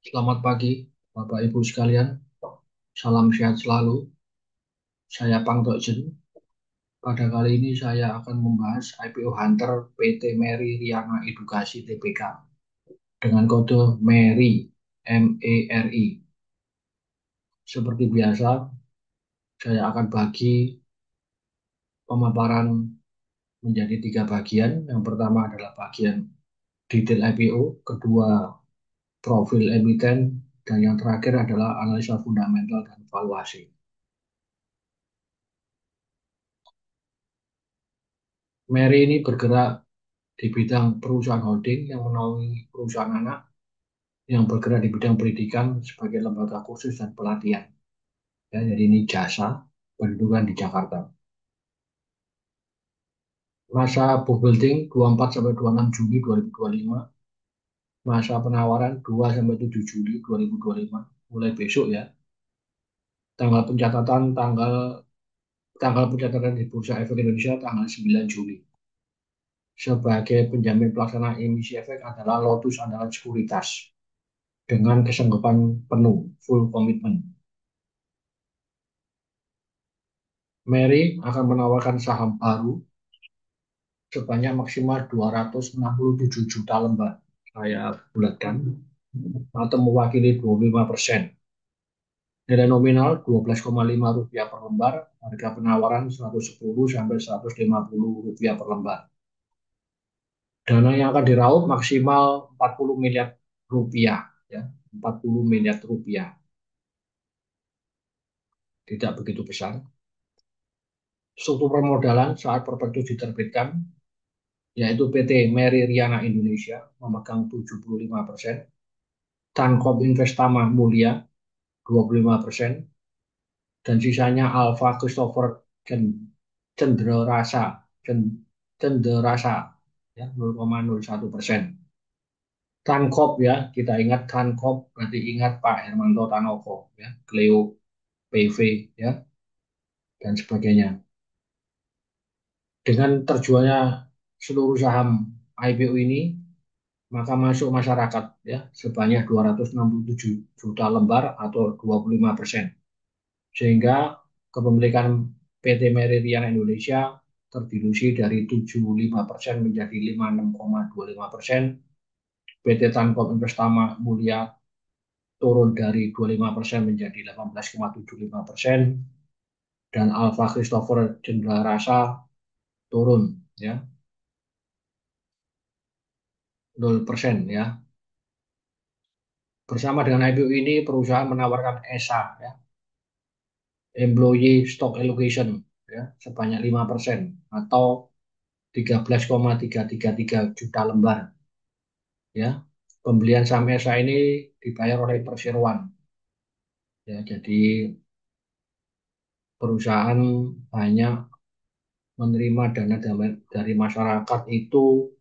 Selamat pagi, Bapak Ibu sekalian. Salam sehat selalu. Saya Pang Dokjen. Pada kali ini saya akan membahas IPO Hunter PT Meri Riana Edukasi Tbk dengan kode MERI, MERI. Seperti biasa, saya akan bagi pemaparan menjadi tiga bagian. Yang pertama adalah bagian detail IPO, kedua profil emiten, dan yang terakhir adalah analisa fundamental dan valuasi. Meri ini bergerak di bidang perusahaan holding yang menaungi perusahaan anak yang bergerak di bidang pendidikan sebagai lembaga kursus dan pelatihan. Ya, jadi ini jasa pendudukan di Jakarta. Masa book building 24 sampai 26 Juni 2025, masa penawaran 2 sampai 7 Juli 2025, mulai besok ya. Tanggal pencatatan tanggal tanggal pencatatan di Bursa Efek Indonesia tanggal 9 Juli. Sebagai penjamin pelaksana emisi efek adalah Lotus Andalan Sekuritas dengan kesanggupan penuh, full komitmen. Mary akan menawarkan saham baru sebanyak maksimal 267 juta lembar. Saya bulatkan atau mewakili 25%. Nilai nominal 12,5 rupiah per lembar, harga penawaran 110 sampai 150 rupiah per lembar. Dana yang akan diraup maksimal 40 miliar rupiah, ya, 40 miliar rupiah. Tidak begitu besar. Struktur permodalan saat prospektus diterbitkan yaitu PT Meri Riana Indonesia memegang 75%, Tankop Investama Mulia 25%, dan sisanya Alfa Christopher Cenderasa Cenderasa ya 0,01%. Tankop ya, kita ingat Tankop berarti ingat Pak Hermanto Tanoko ya, Cleo PV ya dan sebagainya. Dengan terjualnya seluruh saham IPO ini, maka masuk masyarakat ya sebanyak 267 juta lembar atau 25%. Sehingga kepemilikan PT Meridian Indonesia terdilusi dari 75% menjadi 56,25%. PT Tankom Investama Mulia turun dari 25% menjadi 18,75%, dan Alfa Christopher Jendela Rasa turun ya 0% ya. Bersama dengan IPO ini perusahaan menawarkan ESA ya, Employee Stock Allocation ya, sebanyak 5% atau 13,333 juta lembar ya. Pembelian saham ESA ini dibayar oleh perseroan ya. Jadi perusahaan banyak menerima dana dari masyarakat itu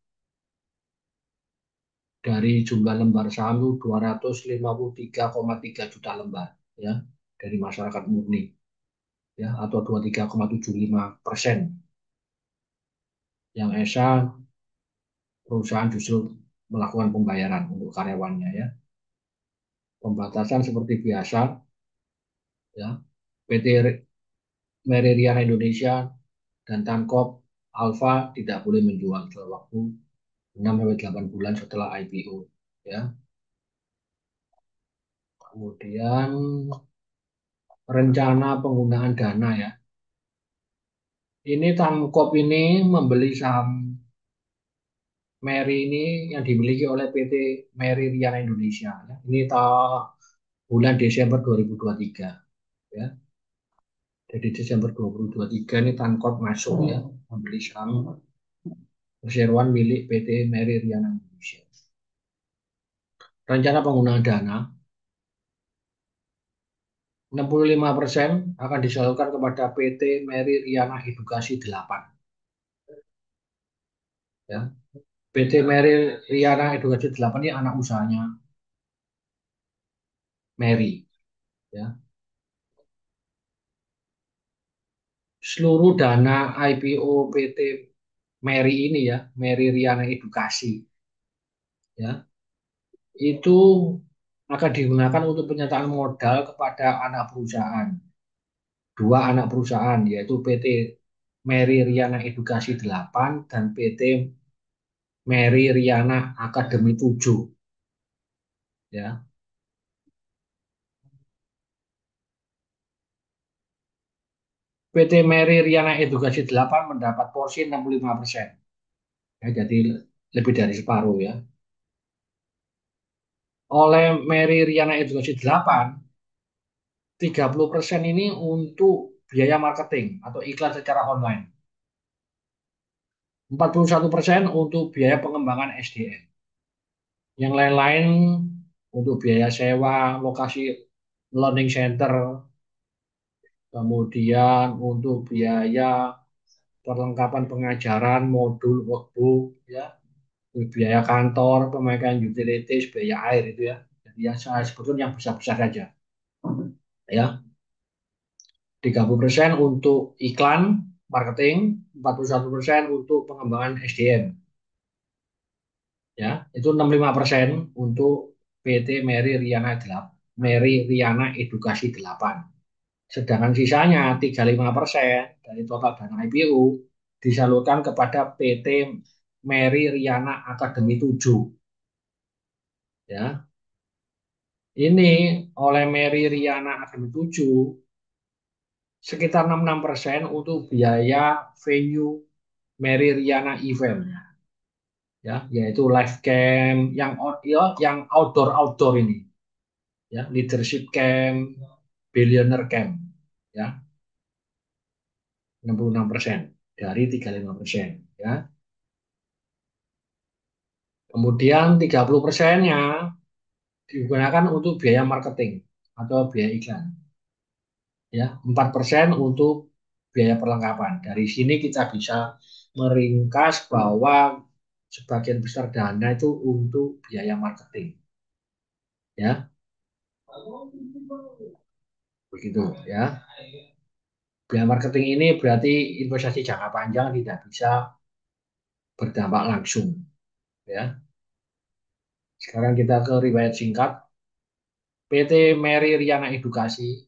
dari jumlah lembar saham itu 253,3 juta lembar ya dari masyarakat murni ya atau 23,75%. Yang ESA perusahaan justru melakukan pembayaran untuk karyawannya ya. Pembatasan seperti biasa ya. PT Meridian Indonesia dan Tankop Alfa tidak boleh menjual dalam waktu 6 sampai 8 bulan setelah IPO ya. Kemudian rencana penggunaan dana ya. Ini Tankop ini membeli saham Meri ini yang dimiliki oleh PT Meri Riana Indonesia ya. Ini bulan Desember 2023 ya. Jadi Desember 2023 ini Tankop masuk ya membeli saham perseroan milik PT Meri Riana Indonesia. Rencana penggunaan dana 65% akan disalurkan kepada PT Meri Riana Edukasi 8 ya. PT Meri Riana Edukasi 8 ini anak usahanya Meri ya. Seluruh dana IPO PT Meri ini ya, Meri Riana Edukasi ya, itu akan digunakan untuk penyertaan modal kepada anak perusahaan. Dua anak perusahaan yaitu PT Mary Riana Edukasi 8 dan PT Mary Riana Akademi 7 ya. PT Mary Riana Edukasi 8 mendapat porsi 65%. Ya, jadi lebih dari separuh ya. Oleh Mary Riana Edukasi 8, 30% ini untuk biaya marketing atau iklan secara online. 41% untuk biaya pengembangan SDM. Yang lain-lain untuk biaya sewa, lokasi learning center, kemudian untuk biaya perlengkapan pengajaran, modul, workbook, ya, biaya kantor, pemakaian utilities, biaya air itu ya. Jadi yang saya sebutkan yang besar-besar saja. Ya, 30% untuk iklan, marketing, 41% untuk pengembangan SDM. Ya, itu 65% untuk PT Mary Riana 8, Mary Riana Edukasi 8. Sedangkan sisanya 35% dari total dana IPO disalurkan kepada PT Mary Riana Akademi 7. Ya, ini oleh Mary Riana Akademi 7 sekitar 66% untuk biaya venue Mary Riana Event, ya, yaitu live camp yang ya, yang outdoor ini, ya, leadership camp, billionaire camp, ya, 66% dari 35%, ya. Kemudian 30%-nya digunakan untuk biaya marketing atau biaya iklan, ya. 4% untuk biaya perlengkapan. Dari sini kita bisa meringkas bahwa sebagian besar dana itu untuk biaya marketing, ya. Begitu, ya. Biaya marketing ini berarti investasi jangka panjang, tidak bisa berdampak langsung, ya. Sekarang kita ke riwayat singkat. PT Mary Riana Edukasi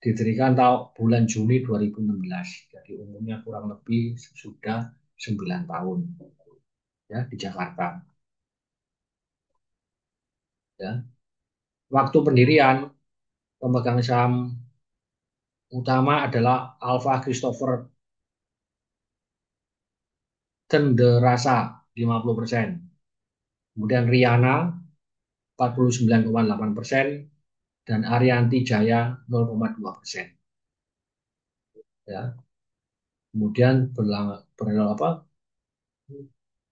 didirikan tahun bulan Juni 2016. Jadi umurnya kurang lebih sudah 9 tahun, ya, di Jakarta, ya. Waktu pendirian pemegang saham utama adalah Alfa Christopher Cenderasa 50%. Kemudian Riana 49,8% dan Arianti Jaya 0,2%, ya. Kemudian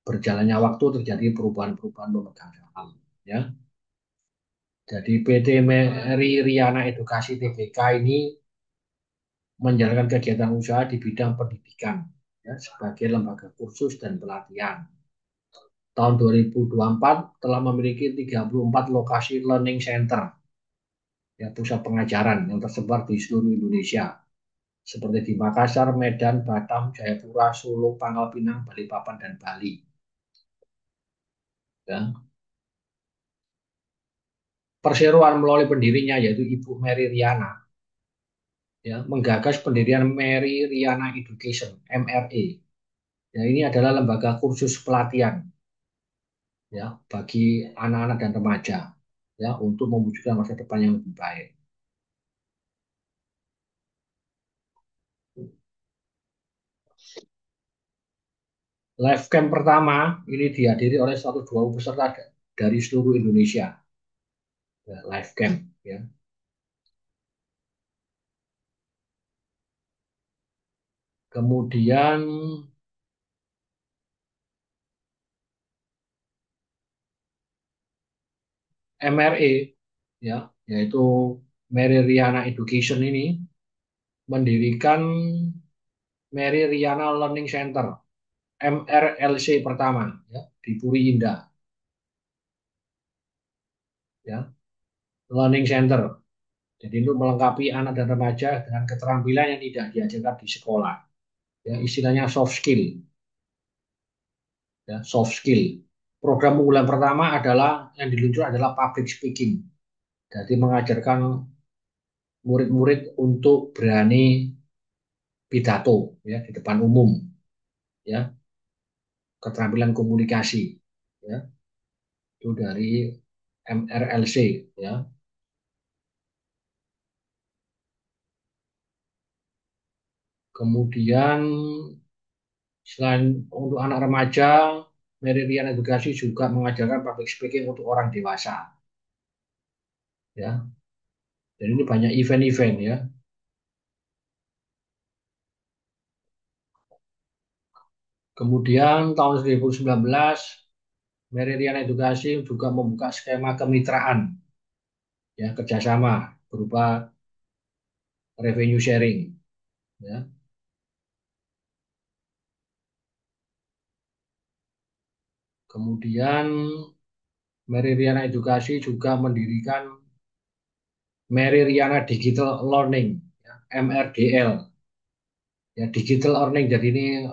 berjalannya waktu terjadi perubahan-perubahan pemegang saham, ya. Jadi PT Mary Riana Edukasi Tbk ini menjalankan kegiatan usaha di bidang pendidikan, ya, sebagai lembaga kursus dan pelatihan. Tahun 2024 telah memiliki 34 lokasi learning center, ya, pusat pengajaran yang tersebar di seluruh Indonesia, seperti di Makassar, Medan, Batam, Jayapura, Solo, Pangkal Pinang, Balikpapan, dan Bali. Ya. Perseroan melalui pendirinya yaitu Ibu Mary Riana, ya, menggagas pendirian Mary Riana Education (MRE). Ya, ini adalah lembaga kursus pelatihan, ya, bagi anak-anak dan remaja, ya, untuk mewujudkan masa depan yang lebih baik. Live camp pertama ini dihadiri oleh 120 peserta dari seluruh Indonesia. Ya, live camp, ya. Kemudian MRE, ya, yaitu Mary Riana Education ini mendirikan Mary Riana Learning Center MRLC pertama, ya, di Puri Indah, ya, Learning Center. Jadi itu melengkapi anak dan remaja dengan keterampilan yang tidak diajarkan di sekolah, ya, istilahnya soft skill, ya, soft skill. Program unggulan pertama adalah yang diluncurkan adalah public speaking. Jadi mengajarkan murid-murid untuk berani pidato ya di depan umum ya, keterampilan komunikasi ya, itu dari MRLC ya. Kemudian selain untuk anak remaja, Meridian Edukasi juga mengajarkan public speaking untuk orang dewasa ya. Jadi ini banyak event-event ya. Kemudian tahun 2019 Meridian Edukasi juga membuka skema kemitraan ya, kerjasama berupa revenue sharing ya. Kemudian Meridiana Edukasi juga mendirikan Meridiana Digital Learning ya, MRDL ya, digital learning. Jadi ini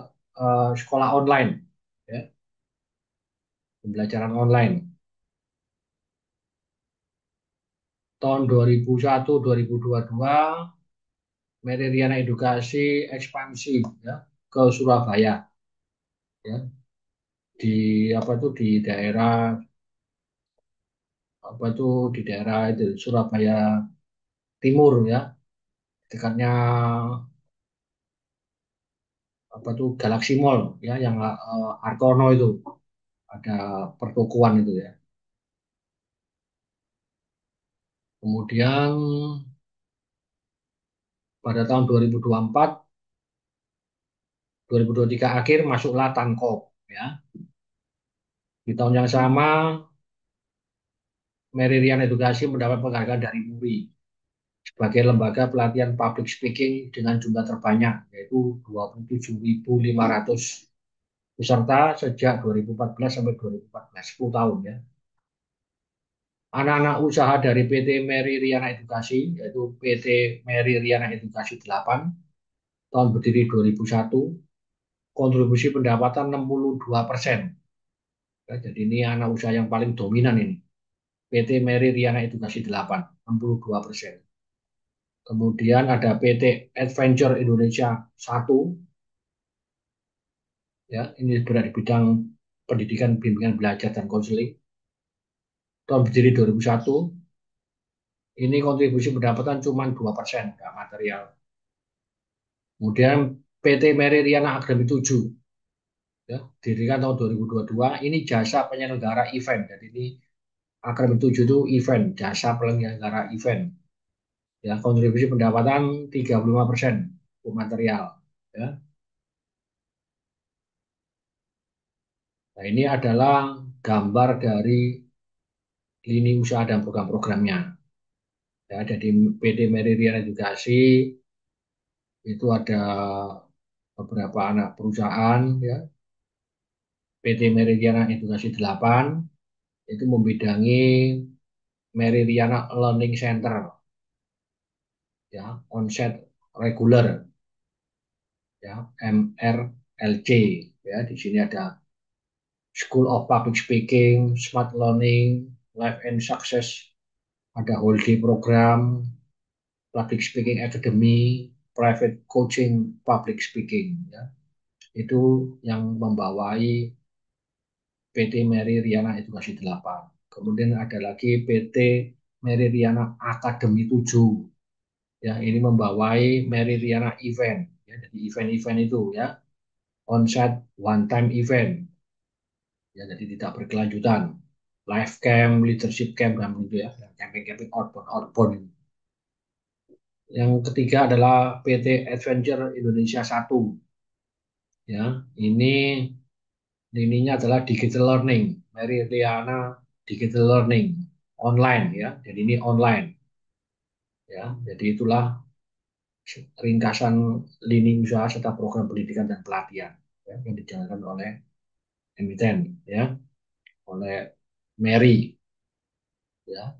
sekolah online ya, pembelajaran online. Tahun 2001 2022 Meridiana Edukasi ekspansi ya ke Surabaya ya, di apa itu di daerah apa itu di daerah itu Surabaya Timur ya, dekatnya apa tuh Galaxy Mall ya, yang Hartono itu ada pertokoan itu ya. Kemudian pada tahun 2024 2023 akhir masuklah Tankop ya. Di tahun yang sama Meridian Edukasi mendapat penghargaan dari MURI sebagai lembaga pelatihan public speaking dengan jumlah terbanyak, yaitu 27.500 peserta sejak 2014 sampai 2014, 10 tahun ya. Anak-anak usaha dari PT Mary Riana Edukasi, yaitu PT Mary Riana Edukasi 8, tahun berdiri 2001, kontribusi pendapatan 62%. Ya, jadi ini anak usaha yang paling dominan ini. PT Mary Riana Edukasi 8, 62%. Kemudian ada PT Adventure Indonesia 1, ya, ini berada di bidang pendidikan, bimbingan belajar dan konseling. Tahun berdiri 2001, ini kontribusi pendapatan cuma 2%, nggak material. Kemudian PT Mary Riana Academy 7, ya, didirikan tahun 2022. Ini jasa penyelenggara event. Jadi ini Akademi 7 itu event, jasa penyelenggara event. Ya, kontribusi pendapatan 35% untuk material. Ya. Nah, ini adalah gambar dari lini usaha dan program-programnya. Ya, jadi PD Meridian Edukasi itu ada beberapa anak perusahaan ya. PT Meridiana Edukasi 8 itu membidangi Meridiana Learning Center ya, onset reguler ya, MRLC ya. Di sini ada School of Public Speaking, Smart Learning, Life and Success, ada whole day program, Public Speaking Academy, Private Coaching Public Speaking ya. Itu yang membawai PT Mary Riana Edukasi 8. Kemudian ada lagi PT Mary Riana Academy 7. Ya, ini membawai Mary Riana Event. Ya, jadi event-event itu ya, on-site one time event. Ya, jadi tidak berkelanjutan. Live camp, leadership camp, dan itu ya, camping-camping outbound. Yang ketiga adalah PT Adventure Indonesia 1. Ya, ini ininya adalah digital learning, Meridiana Digital Learning online ya. Jadi ini online ya. Jadi itulah ringkasan lini usaha serta program pendidikan dan pelatihan ya, yang dijalankan oleh emiten ya, oleh Mary ya.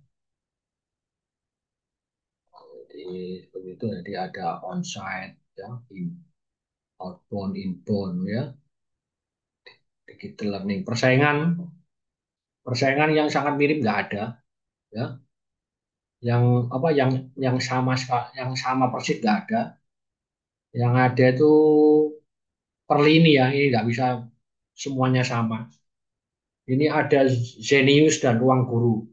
Jadi begitu, jadi ada onsite ya, outbound, inbound ya, digital learning. Persaingan persaingan yang sangat mirip nggak ada ya. Yang apa yang sama persis nggak ada. Yang ada itu per lini ya. Ini nggak bisa semuanya sama. Ini ada Zenius dan Ruang Guru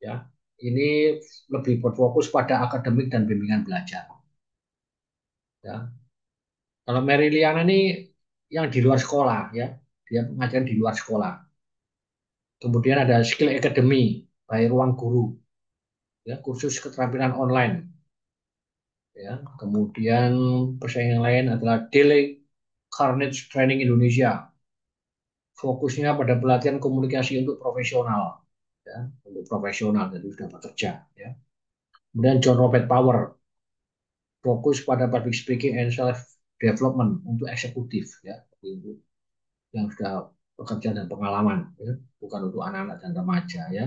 ya. Ini lebih berfokus pada akademik dan bimbingan belajar ya. Kalau Meriliana ini yang di luar sekolah ya. Dia pengajaran di luar sekolah. Kemudian ada Skill Academy by Ruang Guru ya, kursus keterampilan online ya. Kemudian pesaing yang lain adalah Daily Carnage Training Indonesia. Fokusnya pada pelatihan komunikasi untuk profesional ya, untuk profesional jadi sudah bekerja ya. Kemudian John Robert Power fokus pada public speaking and self development untuk eksekutif ya, untuk yang sudah bekerja dan pengalaman ya, bukan untuk anak-anak dan remaja ya.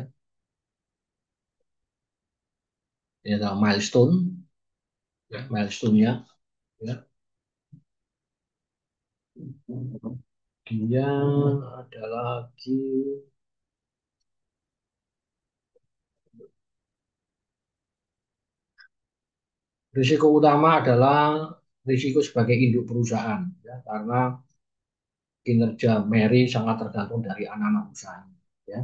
Ini adalah milestone ya, milestone-nya ya. Dia ada lagi risiko utama adalah risiko sebagai induk perusahaan ya, karena kinerja Mary sangat tergantung dari anak-anak usahanya ya.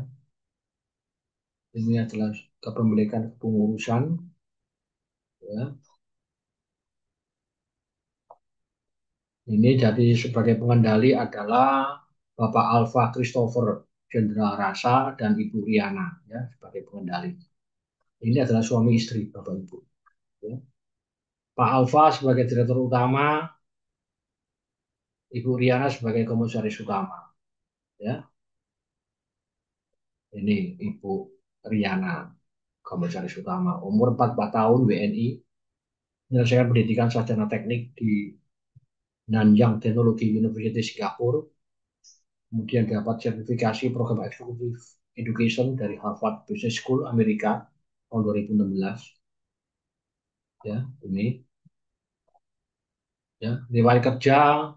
Ini adalah kepemilikan kepengurusan ya. Ini jadi sebagai pengendali adalah Bapak Alfa Christopher Jenderal Rasa dan Ibu Riana ya sebagai pengendali. Ini adalah suami istri Bapak Ibu ya. Pak Alfa sebagai direktur utama, Ibu Riana sebagai komisaris utama ya. Ini Ibu Riana komisaris utama, umur 44 tahun, WNI, menyelesaikan pendidikan sarjana teknik di Nanyang Technology University Singapura, kemudian dapat sertifikasi program eksekutif education dari Harvard Business School Amerika tahun 2016 ya. Ini ya, riwayat kerja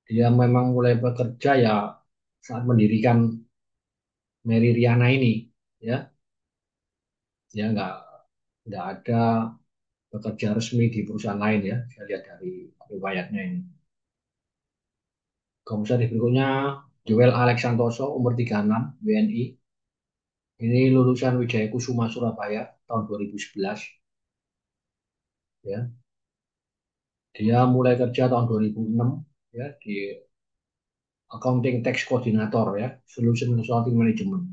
dia memang mulai bekerja ya saat mendirikan Mary Riana ini ya. Dia nggak ada bekerja resmi di perusahaan lain ya, saya lihat dari riwayatnya ini. Komisaris berikutnya Joel Alex Santoso, umur 36, WNI. Ini lulusan Wijaya Kusuma Surabaya tahun 2011 ya. Dia mulai kerja tahun 2006 ya di Accounting Tax Coordinator ya, Solution Consulting Management.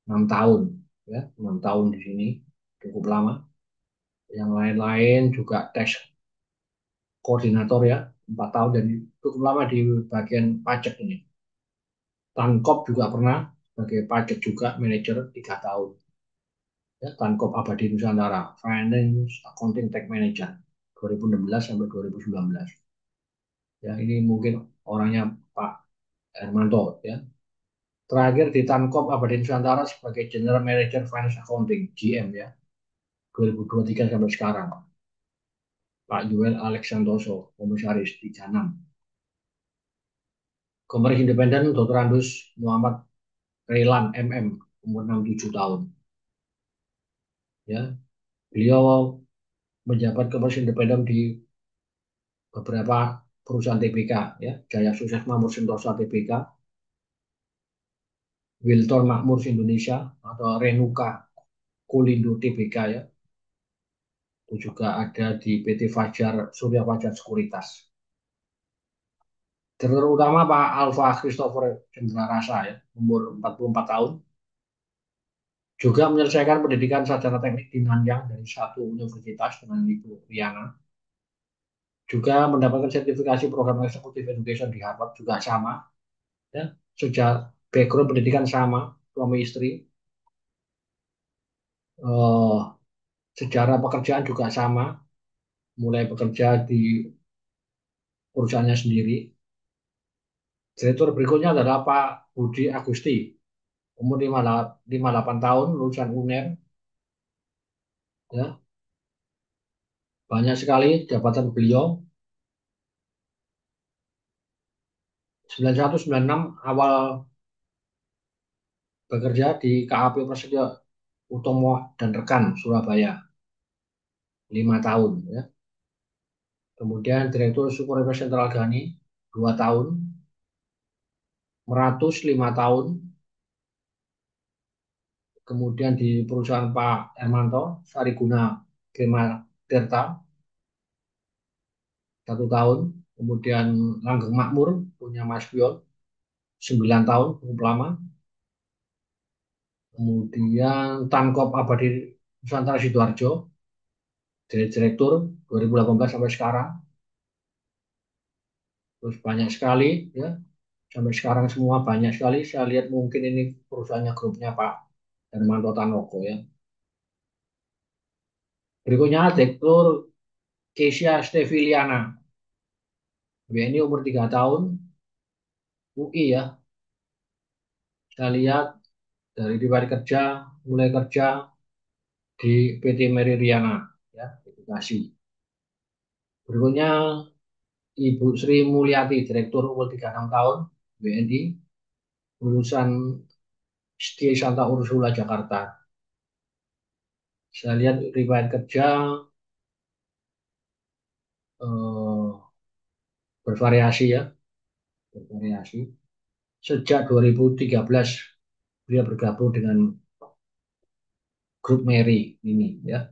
6 tahun ya, 6 tahun di sini cukup lama. Yang lain-lain juga tax koordinator ya, 4 tahun dan cukup lama di bagian pajak ini. Tankop juga pernah sebagai pajak juga manajer 3 tahun. Ya, Tankop Abadi Nusantara, Finance Accounting Tech Manager 2016 sampai 2019. Ya, ini mungkin orangnya Pak Hermanto ya. Terakhir di Tankop Abadi Nusantara sebagai General Manager Finance Accounting GM ya, 2023 sampai sekarang. Pak Yuel Alexantoso, Komisaris di Janam. Komisaris Independen Dr. Andus Muhammad Railan MM, umur 67 tahun. Ya, beliau menjabat Komisaris Independen di beberapa perusahaan TBK ya, Jaya Sukses Makmur Sentosa TBK, Wilton Makmur Indonesia atau Renuka Kulindo TBK ya. Itu juga ada di PT Fajar Surya Fajar Sekuritas. Direktur utama Pak Alfa Christopher Cendrawasih ya, umur 44 tahun. Juga menyelesaikan pendidikan sarjana teknik di Nanyang dari satu universitas dengan Ibu Riana. Juga mendapatkan sertifikasi program eksekutif education di Harvard juga sama. Ya, sejak background pendidikan sama, suami istri. Eh, sejarah pekerjaan juga sama, mulai bekerja di perusahaannya sendiri. Direktur berikutnya adalah Pak Budi Agusti, umur 58 tahun, lulusan UNER. Ya, banyak sekali jabatan beliau. 91-96 awal bekerja di KAP Prasetyo Utomo dan rekan Surabaya 5 tahun ya. Kemudian Direktur Supervisor Sentral Gani 2 tahun, Meratus 5 tahun, kemudian di perusahaan Pak Hermanto Sariguna Gema Tirta 1 tahun, kemudian Langgeng Makmur punya Mas Pion 9 tahun cukup lama, kemudian Tankop Abadi Nusantara Sidoarjo jadi direktur 2018 sampai sekarang, terus banyak sekali ya sampai sekarang semua banyak sekali. Saya lihat mungkin ini perusahaannya grupnya Pak Hermanto Tanoko ya. Berikutnya Direktur Kesia Steviliana, ini umur 3 tahun, UI ya. Saya lihat dari riwayat kerja, mulai kerja di PT Meridiana ya, edukasi. Berikutnya Ibu Sri Mulyati, Direktur umur 36 tahun, BNI, lulusan STI Santa Ursula Jakarta. Saya lihat riwayat kerja eh, bervariasi ya, bervariasi. Sejak 2013 dia bergabung dengan grup Mary ini ya.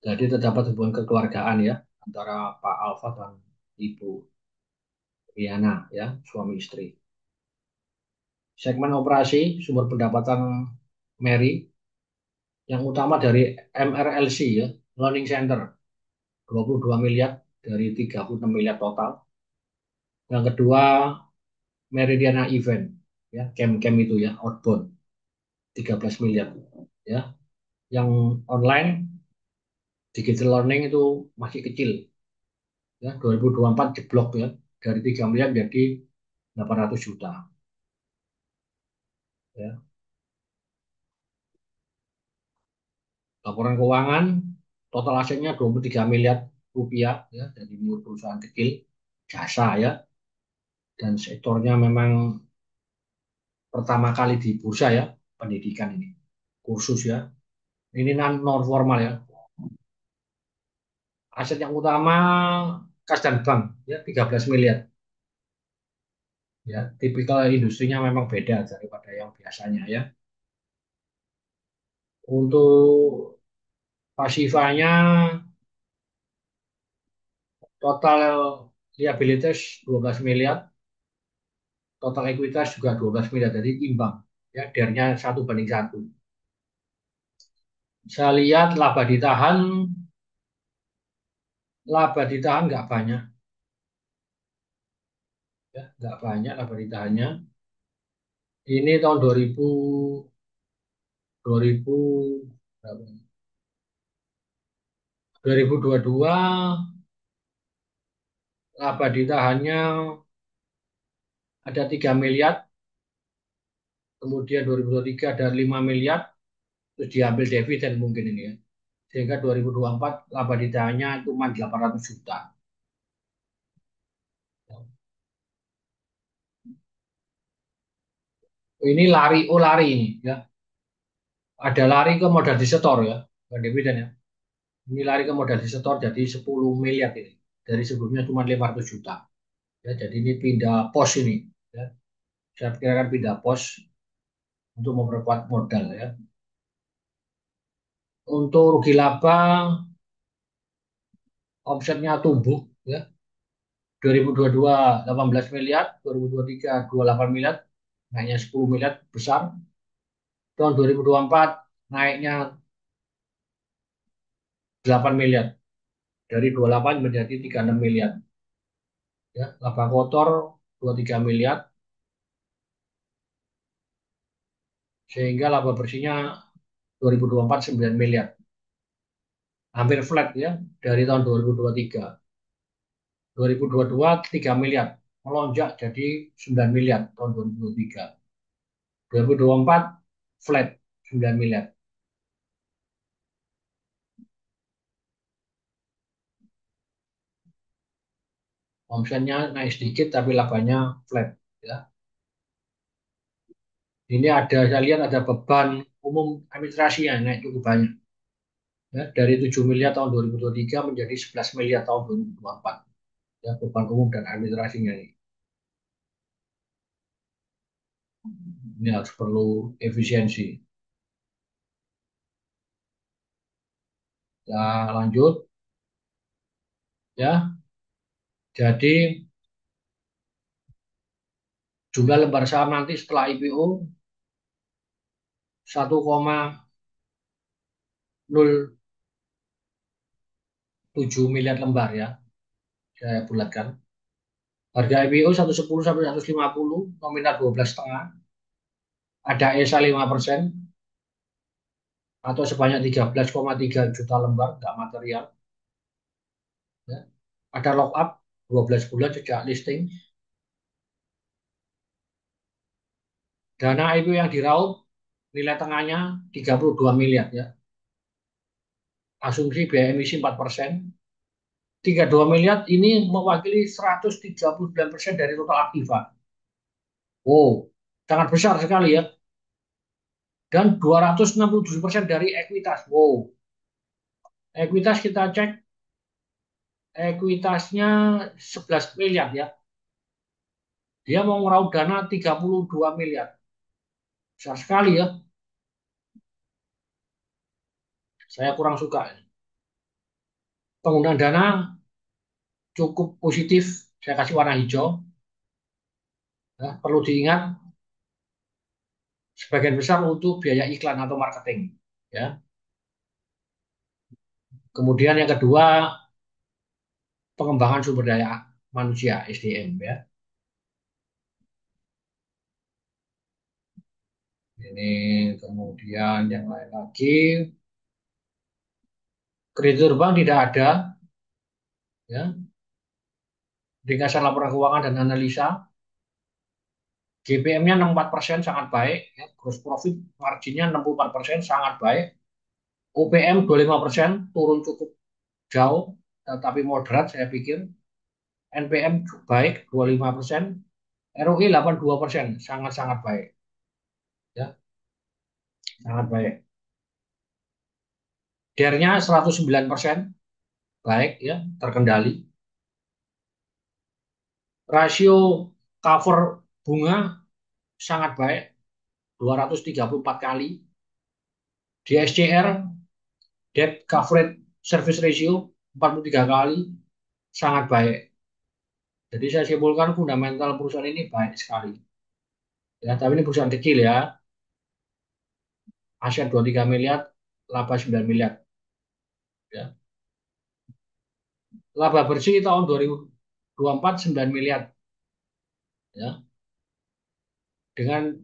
Jadi terdapat hubungan kekeluargaan ya antara Pak Alfa dan Ibu Riana ya, suami istri. Segmen operasi sumber pendapatan Mary yang utama dari MRLC ya, Learning Center 22 miliar dari 36 miliar total. Yang kedua Meridiana Event ya, camp-camp itu ya, outbound 13 miliar ya. Yang online digital learning itu masih kecil ya, 2024 jeblok ya, dari 3 miliar jadi 800 juta ya. Laporan keuangan total asetnya 23 miliar rupiah ya, dari perusahaan kecil jasa ya, dan sektornya memang pertama kali di bursa ya, pendidikan ini kursus ya, ini non formal ya. Aset yang utama kas dan bank ya, 13 miliar ya, tipikal industrinya memang beda daripada yang biasanya ya. Untuk pasifanya total liabilitas 12 miliar, total ekuitas juga 12 miliar, jadi imbang ya, dernya 1 banding 1. Saya lihat laba ditahan nggak banyak ya, nggak banyak laba ditahannya. Ini tahun 2000 berapa ini? 2022 laba ditahannya ada 3 miliar, kemudian 2023 ada 5 miliar, terus diambil dividen mungkin ini ya. Sehingga 2024 laba ditahannya cuma 800 juta. Ini lari ini ya. Ada lari ke modal disetor ya, bukan dividen ya. Ini lari ke modal disetor jadi 10 miliar ini. Dari sebelumnya cuma 500 juta. Ya, jadi ini pindah pos ini ya. Saya pikirkan pindah pos untuk memperkuat modal ya. Untuk rugi laba omsetnya tumbuh ya. 2022 18 miliar, 2023 28 miliar, naiknya 10 miliar besar. Tahun 2024 naiknya 8 miliar, dari 28 menjadi 36 miliar. Ya, laba kotor 23 miliar, sehingga laba bersihnya 2024 9 miliar. Hampir flat ya dari tahun 2023. 2022 3 miliar, melonjak jadi 9 miliar tahun 2023. 2024 flat 9 miliar. Omsetnya naik sedikit tapi labanya flat ya. Ini ada, saya lihat ada beban umum administrasinya naik cukup banyak. Ya, dari 7 miliar tahun 2023 menjadi 11 miliar tahun 2024. Ya, beban umum dan administrasinya ini. Ini harus perlu efisiensi. Ya, lanjut. Ya, jadi jumlah lembar saham nanti setelah IPO 1,07 miliar lembar ya. Saya bulatkan. Harga IPO 110 sampai 150, nominal 12,5. Ada ESA 5% atau sebanyak 13,3 juta lembar, nggak material. Ya. Ada lock up 12 bulan sejak listing. Dana IPO yang diraup nilai tengahnya 32 miliar ya. Asumsi biaya emisi 4%. 32 miliar ini mewakili 139% dari total aktiva. Wow, sangat besar sekali ya. Dan 267% dari ekuitas. Wow, ekuitas kita cek, ekuitasnya 11 miliar ya. Dia mau meraup dana 32 miliar. Besar sekali ya. Saya kurang suka. Penggunaan dana cukup positif. Saya kasih warna hijau. Ya, perlu diingat sebagian besar untuk biaya iklan atau marketing. Ya. Kemudian yang kedua, pengembangan sumber daya manusia SDM ya. Ini kemudian yang lain lagi, kreditur bank tidak ada ya. Ringkasan laporan keuangan dan analisa, GPM-nya 64% sangat baik ya. Gross profit marginnya 64% sangat baik. OPM 25% turun cukup jauh tapi moderat saya pikir. NPM baik 25%, ROI 82% sangat-sangat baik ya, sangat baik. DER-nya 109% baik ya, terkendali. Rasio cover bunga sangat baik, 234 kali. DSCR, Debt Coverage Service Ratio, 43 kali, sangat baik. Jadi saya simpulkan fundamental perusahaan ini baik sekali. Ya, tapi ini perusahaan kecil ya, aset 23 miliar, laba 9 miliar. Ya. Laba bersih tahun 2024 9 miliar. Ya. Dengan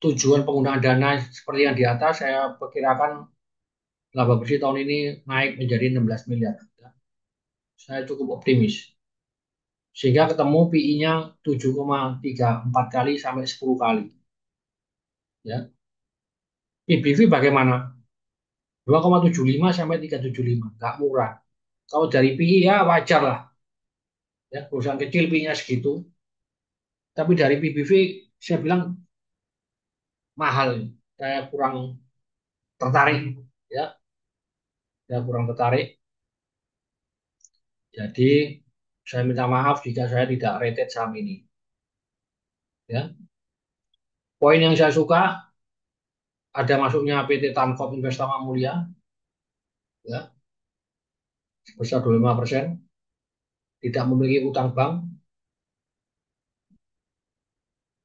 tujuan penggunaan dana seperti yang di atas, saya perkirakan laba bersih tahun ini naik menjadi 16 miliar. Ya. Saya cukup optimis. Sehingga ketemu PI-nya 7,34 kali sampai 10 kali. Ya. PBV bagaimana? 2,75 sampai 3,75. Nggak murah. Kalau dari PI ya wajar lah. Ya, perusahaan kecil PI-nya segitu. Tapi dari PBV saya bilang mahal. Saya kurang tertarik. Ya, saya kurang tertarik. Jadi saya minta maaf jika saya tidak rated saham ini. Ya, poin yang saya suka ada masuknya PT Tankop Investama Mulia, ya, sebesar 25%, tidak memiliki utang bank.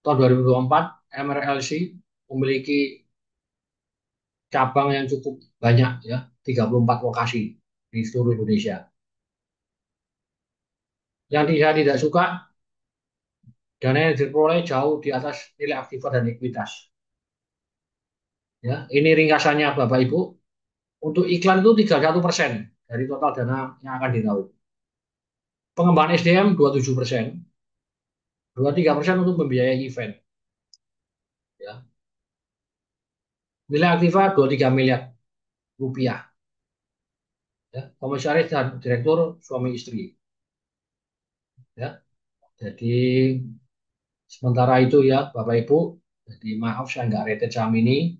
Tahun 2024, MRLC memiliki cabang yang cukup banyak, ya, 34 lokasi di seluruh Indonesia. Yang saya tidak suka, dana yang diperoleh jauh di atas nilai aktiva dan ekuitas. Ya, ini ringkasannya Bapak Ibu. Untuk iklan itu 31% dari total dana yang akan diraup. Pengembangan SDM 27%, 23% untuk membiayai event. Ya. Nilai aktiva 23 miliar rupiah. Ya. Komisaris dan direktur suami istri. Ya. Jadi sementara itu ya Bapak Ibu, jadi maaf saya nggak rated saham ini.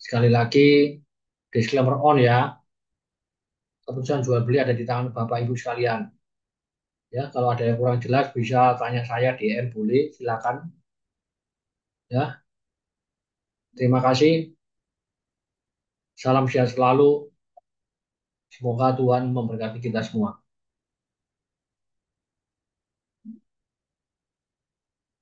Sekali lagi, disclaimer on ya, keputusan jual beli ada di tangan Bapak Ibu sekalian. Ya, kalau ada yang kurang jelas bisa tanya saya DM boleh, silakan. Ya, terima kasih. Salam sehat selalu. Semoga Tuhan memberkati kita semua.